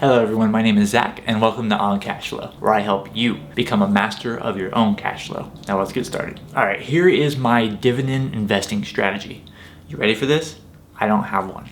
Hello everyone, my name is Zach and welcome to On Cash Flow, where I help you become a master of your own cash flow. Now let's get started. Alright, here is my dividend investing strategy. You ready for this? I don't have one.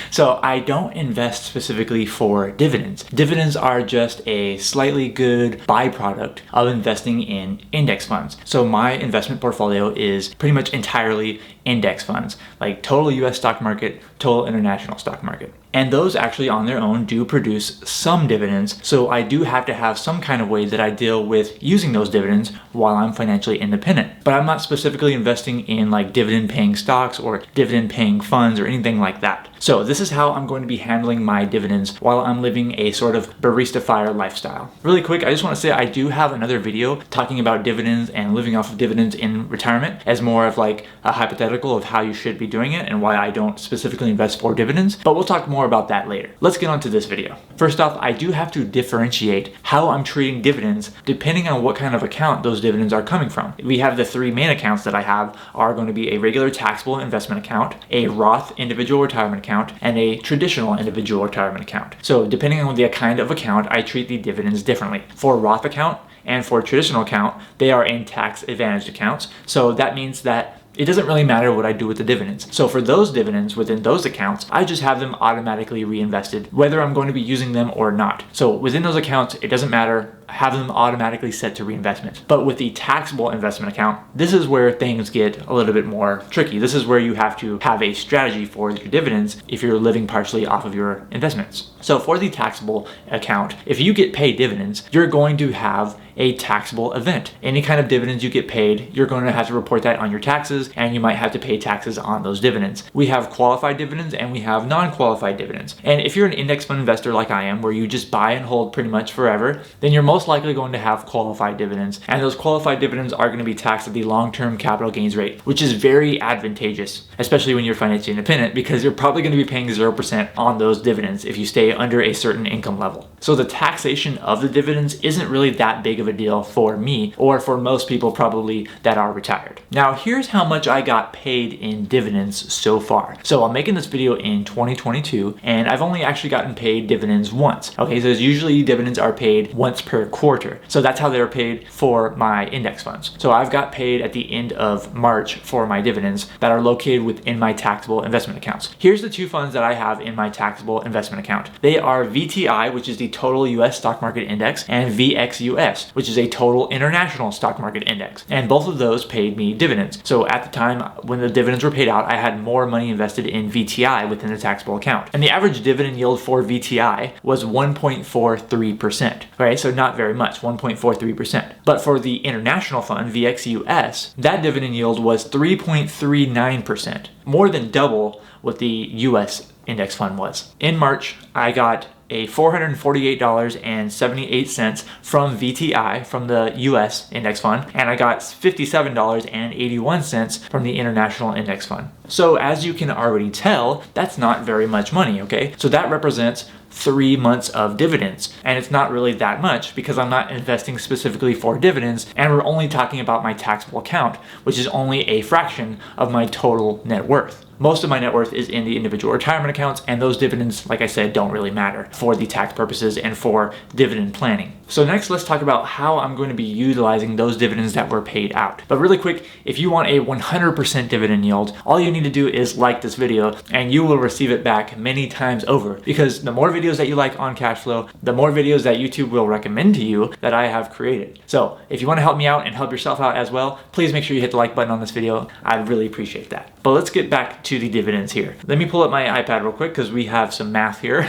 So I don't invest specifically for dividends. Dividends are just a slightly good byproduct of investing in index funds. So my investment portfolio is pretty much entirely index funds, like total US stock market, total international stock market. And those actually on their own do produce some dividends. So I do have to have some kind of way that I deal with using those dividends while I'm financially independent. But I'm not specifically investing in like dividend paying stocks or dividend paying funds or anything like that. So this is how I'm going to be handling my dividends while I'm living a sort of barista FIRE lifestyle. Really quick, I just want to say I do have another video talking about dividends and living off of dividends in retirement as more of like a hypothetical of how you should be doing it and why I don't specifically invest for dividends, but we'll talk more about that later. Let's get on to this video. First off, I do have to differentiate how I'm treating dividends depending on what kind of account those dividends are coming from. We have the three main accounts that I have are going to be a regular taxable investment account, a Roth individual retirement account, and a traditional individual retirement account. So depending on the kind of account, I treat the dividends differently. For a Roth account and for a traditional account, they are in tax advantaged accounts. So that means that it doesn't really matter what I do with the dividends. So for those dividends within those accounts, I just have them automatically reinvested, whether I'm going to be using them or not. So within those accounts, it doesn't matter. I have them automatically set to reinvestment. But with the taxable investment account, this is where things get a little bit more tricky. This is where you have to have a strategy for your dividends if you're living partially off of your investments. So for the taxable account, if you get paid dividends, you're going to have a taxable event. Any kind of dividends you get paid, you're going to have to report that on your taxes, and you might have to pay taxes on those dividends. We have qualified dividends and we have non-qualified dividends. And if you're an index fund investor like I am, where you just buy and hold pretty much forever, then you're most likely going to have qualified dividends. And those qualified dividends are going to be taxed at the long-term capital gains rate, which is very advantageous, especially when you're financially independent, because you're probably going to be paying 0% on those dividends if you stay under a certain income level. So the taxation of the dividends isn't really that big of a deal for me or for most people probably that are retired. Now here's how much I got paid in dividends so far. So I'm making this video in 2022 and I've only actually gotten paid dividends once. Okay, so usually dividends are paid once per quarter. So that's how they're paid for my index funds. So I've got paid at the end of March for my dividends that are located within my taxable investment accounts. Here's the two funds that I have in my taxable investment account. They are VTI, which is the total US stock market index, and VXUS, which is a total international stock market index. And both of those paid me dividends. So at the time when the dividends were paid out, I had more money invested in VTI within the taxable account. And the average dividend yield for VTI was 1.43%. Right? So not very much, 1.43%. But for the international fund, VXUS, that dividend yield was 3.39%, more than double what the US index fund was. In March, I got a $448.78 from VTI, from the US index fund, and I got $57.81 from the international index fund. So as you can already tell, that's not very much money, okay? So that represents 3 months of dividends, and it's not really that much because I'm not investing specifically for dividends, and we're only talking about my taxable account, which is only a fraction of my total net worth. Most of my net worth is in the individual retirement accounts, and those dividends, like I said, don't really matter for the tax purposes and for dividend planning. So next, let's talk about how I'm going to be utilizing those dividends that were paid out. But really quick, if you want a 100% dividend yield, all you need to do is like this video and you will receive it back many times over, because the more videos that you like on cash flow, the more videos that YouTube will recommend to you that I have created. So if you want to help me out and help yourself out as well, please make sure you hit the like button on this video. I'd really appreciate that. But let's get back to the dividends here. Let me pull up my iPad real quick because we have some math here.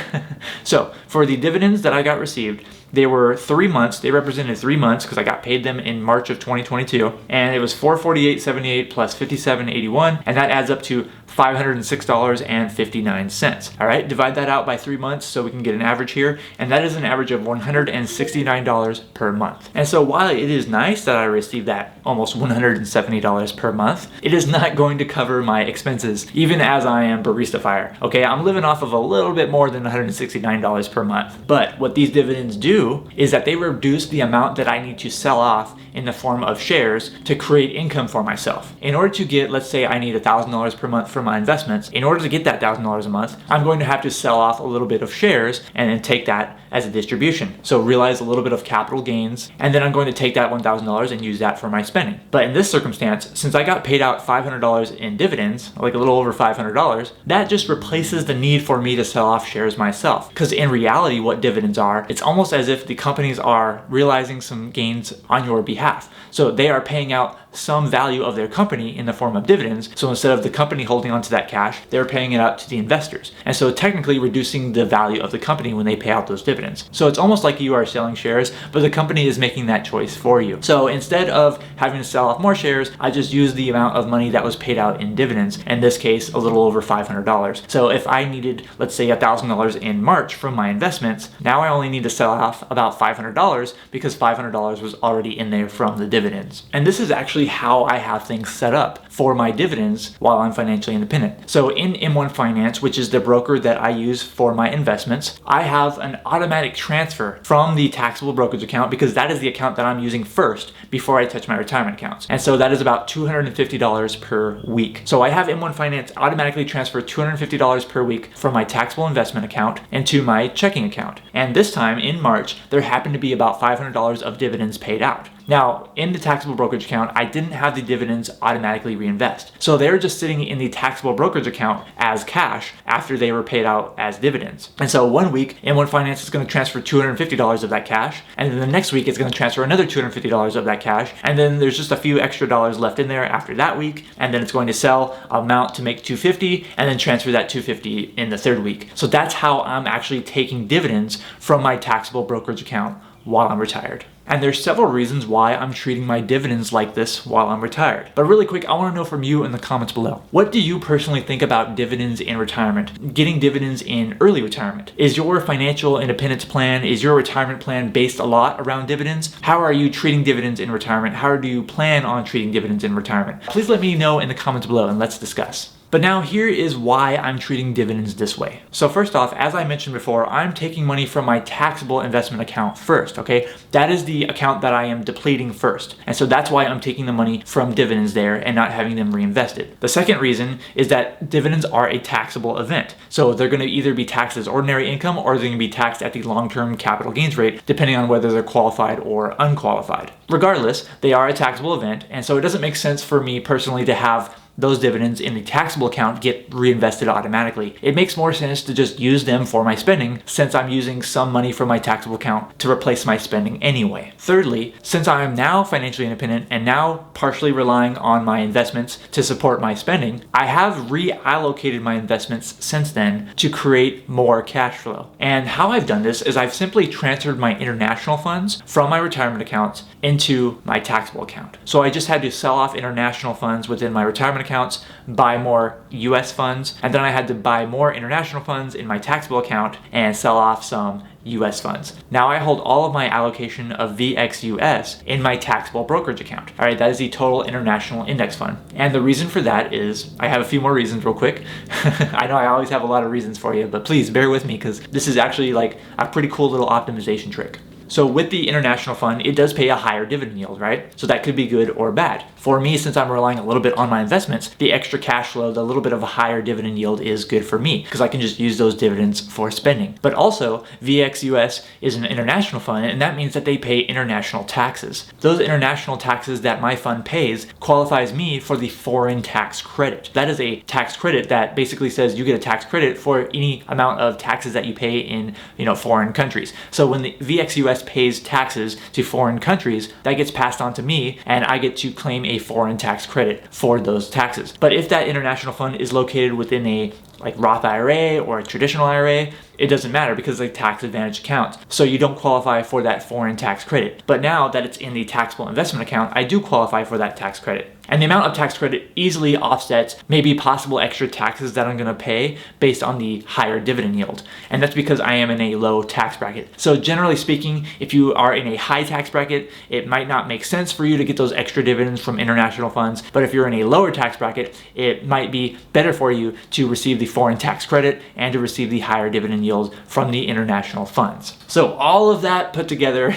So for the dividends that I got received, they were 3 months. They represented 3 months because I got paid them in March of 2022. And it was $448.78 plus $57.81. And that adds up to $506.59. All right, divide that out by 3 months so we can get an average here. And that is an average of $169 per month. And so while it is nice that I received that almost $170 per month, it is not going to cover my expenses, even as I am barista FIRE. Okay, I'm living off of a little bit more than $169 per month. But what these dividends do is that they reduce the amount that I need to sell off in the form of shares to create income for myself. In order to get, let's say I need $1,000 $1,000 per month from my investments, in order to get that $1,000 a month, I'm going to have to sell off a little bit of shares and then take that as a distribution. So realize a little bit of capital gains, and then I'm going to take that $1,000 and use that for my spending. But in this circumstance, since I got paid out $500 in dividends, like a little over $500, that just replaces the need for me to sell off shares myself. Because in reality, what dividends are, it's almost as if the companies are realizing some gains on your behalf. So they are paying out some value of their company in the form of dividends. So instead of the company holding onto that cash, they're paying it out to the investors. And so technically reducing the value of the company when they pay out those dividends. So it's almost like you are selling shares, but the company is making that choice for you. So instead of having to sell off more shares, I just use the amount of money that was paid out in dividends. In this case, a little over $500. So if I needed, let's say $1,000 in March from my investments, now I only need to sell off about $500 because $500 was already in there from the dividends. And this is actually how I have things set up for my dividends while I'm financially independent. So in M1 Finance, which is the broker that I use for my investments, I have an automatic transfer from the taxable brokerage account, because that is the account that I'm using first before I touch my retirement accounts. And so that is about $250 per week. So I have M1 Finance automatically transfer $250 per week from my taxable investment account into my checking account. And this time in March, there happened to be about $500 of dividends paid out. Now, in the taxable brokerage account, I didn't have the dividends automatically reinvest. So they're just sitting in the taxable brokerage account as cash after they were paid out as dividends. And so one week, M1 Finance is going to transfer $250 of that cash, and then the next week it's going to transfer another $250 of that cash, and then there's just a few extra dollars left in there after that week, and then it's going to sell amount to make $250, and then transfer that $250 in the third week. So that's how I'm actually taking dividends from my taxable brokerage account while I'm retired. And there's several reasons why I'm treating my dividends like this while I'm retired. But really quick, I want to know from you in the comments below. What do you personally think about dividends in retirement? Getting dividends in early retirement? Is your financial independence plan, is your retirement plan based a lot around dividends? How are you treating dividends in retirement? How do you plan on treating dividends in retirement? Please let me know in the comments below and let's discuss. But now here is why I'm treating dividends this way. So first off, as I mentioned before, I'm taking money from my taxable investment account first, okay? That is the account that I am depleting first. And so that's why I'm taking the money from dividends there and not having them reinvested. The second reason is that dividends are a taxable event. So they're gonna either be taxed as ordinary income or they're gonna be taxed at the long-term capital gains rate, depending on whether they're qualified or unqualified. Regardless, they are a taxable event, and so it doesn't make sense for me personally to have those dividends in the taxable account get reinvested automatically. It makes more sense to just use them for my spending, since I'm using some money from my taxable account to replace my spending anyway. Thirdly, since I am now financially independent and now partially relying on my investments to support my spending, I have reallocated my investments since then to create more cash flow. And how I've done this is I've simply transferred my international funds from my retirement accounts into my taxable account. So I just had to sell off international funds within my retirement accounts, buy more US funds, and then I had to buy more international funds in my taxable account and sell off some US funds. Now I hold all of my allocation of VXUS in my taxable brokerage account. All right, that is the total international index fund. And the reason for that is, I have a few more reasons real quick. I know I always have a lot of reasons for you, but please bear with me because this is actually like a pretty cool little optimization trick. So with the international fund, it does pay a higher dividend yield, right? So that could be good or bad. For me, since I'm relying a little bit on my investments, the extra cash flow, the little bit of a higher dividend yield is good for me because I can just use those dividends for spending. But also, VXUS is an international fund, and that means that they pay international taxes. Those international taxes that my fund pays qualifies me for the foreign tax credit. That is a tax credit that basically says you get a tax credit for any amount of taxes that you pay in, foreign countries. So when the VXUS pays taxes to foreign countries, that gets passed on to me and I get to claim a foreign tax credit for those taxes. But if that international fund is located within a Roth IRA or a traditional IRA, it doesn't matter because it's a tax advantage account. So you don't qualify for that foreign tax credit. But now that it's in the taxable investment account, I do qualify for that tax credit. And the amount of tax credit easily offsets maybe possible extra taxes that I'm gonna pay based on the higher dividend yield. And that's because I am in a low tax bracket. So generally speaking, if you are in a high tax bracket, it might not make sense for you to get those extra dividends from international funds. But if you're in a lower tax bracket, it might be better for you to receive the foreign tax credit and to receive the higher dividend yield from the international funds. So all of that put together,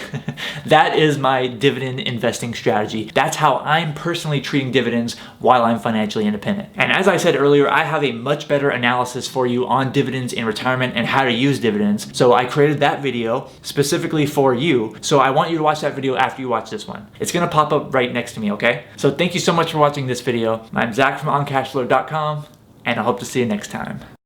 that is my dividend investing strategy. That's how I'm personally treating trick-or-treating dividends while I'm financially independent. And as I said earlier, I have a much better analysis for you on dividends in retirement and how to use dividends. So I created that video specifically for you. So I want you to watch that video after you watch this one. It's gonna pop up right next to me, okay? So thank you so much for watching this video. I'm Zach from OnCashflow.com, and I hope to see you next time.